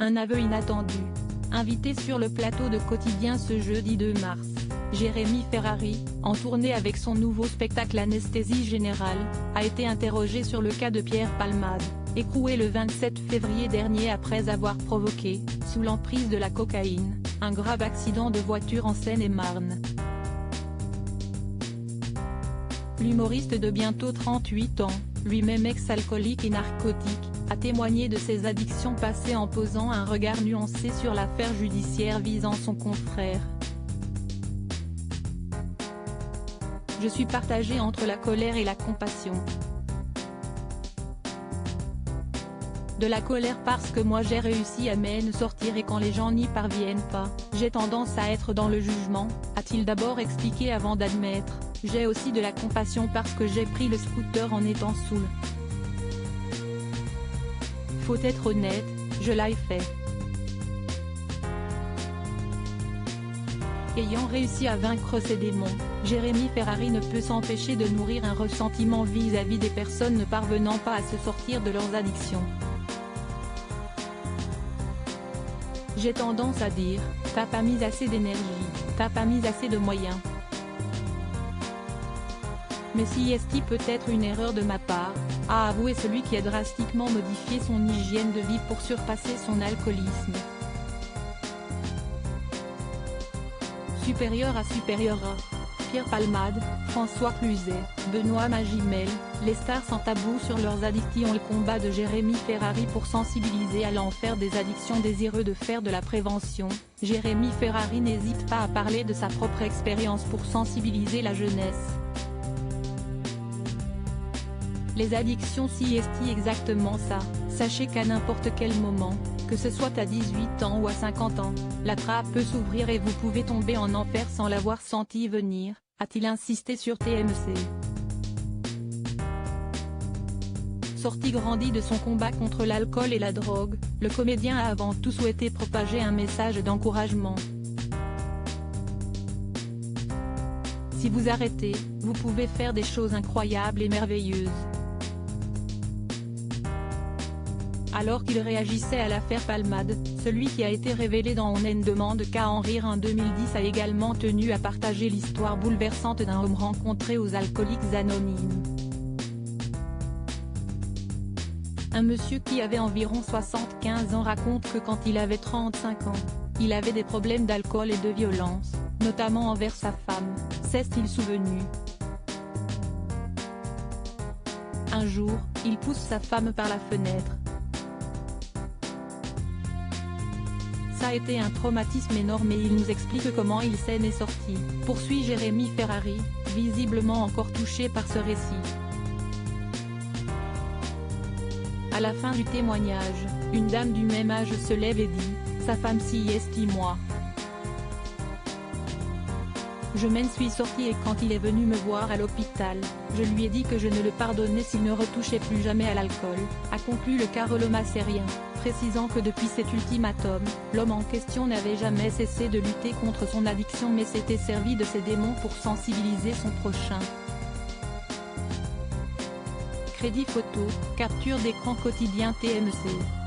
Un aveu inattendu. Invité sur le plateau de Quotidien ce jeudi 2 mars, Jérémy Ferrari, en tournée avec son nouveau spectacle Anesthésie Générale, a été interrogé sur le cas de Pierre Palmade, écroué le 27 février dernier après avoir provoqué, sous l'emprise de la cocaïne, un grave accident de voiture en Seine-et-Marne. L'humoriste de bientôt 38 ans, lui-même ex-alcoolique et narcotique, a témoigné de ses addictions passées en posant un regard nuancé sur l'affaire judiciaire visant son confrère. Je suis partagé entre la colère et la compassion. De la colère parce que moi j'ai réussi à m'en sortir et quand les gens n'y parviennent pas, j'ai tendance à être dans le jugement, a-t-il d'abord expliqué avant d'admettre. J'ai aussi de la compassion parce que j'ai pris le scooter en étant saoul. Faut être honnête, je l'ai fait. Ayant réussi à vaincre ses démons, Jérémy Ferrari ne peut s'empêcher de nourrir un ressentiment vis-à-vis des personnes ne parvenant pas à se sortir de leurs addictions. J'ai tendance à dire, t'as pas mis assez d'énergie, t'as pas mis assez de moyens. Mais si est-ce peut être une erreur de ma part, a avoué celui qui a drastiquement modifié son hygiène de vie pour surpasser son alcoolisme. Supérieur à Pierre Palmade, François Cluzet, Benoît Magimel, les stars sans tabou sur leurs addictions. Le combat de Jérémy Ferrari pour sensibiliser à l'enfer des addictions. Désireux de faire de la prévention, Jérémy Ferrari n'hésite pas à parler de sa propre expérience pour sensibiliser la jeunesse. Les addictions, si est exactement ça, sachez qu'à n'importe quel moment, que ce soit à 18 ans ou à 50 ans, la trappe peut s'ouvrir et vous pouvez tomber en enfer sans l'avoir senti venir, a-t-il insisté sur TMC. Sorti grandi de son combat contre l'alcool et la drogue, le comédien a avant tout souhaité propager un message d'encouragement. Si vous arrêtez, vous pouvez faire des choses incroyables et merveilleuses. Alors qu'il réagissait à l'affaire Palmade, celui qui a été révélé dans On ne demande qu'à en rire en 2010 a également tenu à partager l'histoire bouleversante d'un homme rencontré aux Alcooliques Anonymes. Un monsieur qui avait environ 75 ans raconte que quand il avait 35 ans, il avait des problèmes d'alcool et de violence, notamment envers sa femme, s'est-il souvenu. Un jour, il pousse sa femme par la fenêtre. Ça a été un traumatisme énorme et il nous explique comment il s'en est sorti, poursuit Jérémy Ferrari, visiblement encore touché par ce récit. À la fin du témoignage, une dame du même âge se lève et dit, sa femme si est moi. Je m'en suis sorti et quand il est venu me voir à l'hôpital, je lui ai dit que je ne le pardonnais s'il ne retouchait plus jamais à l'alcool, a conclu le carolomassérien, précisant que depuis cet ultimatum, l'homme en question n'avait jamais cessé de lutter contre son addiction mais s'était servi de ses démons pour sensibiliser son prochain. Crédit photo, capture d'écran quotidien TMC.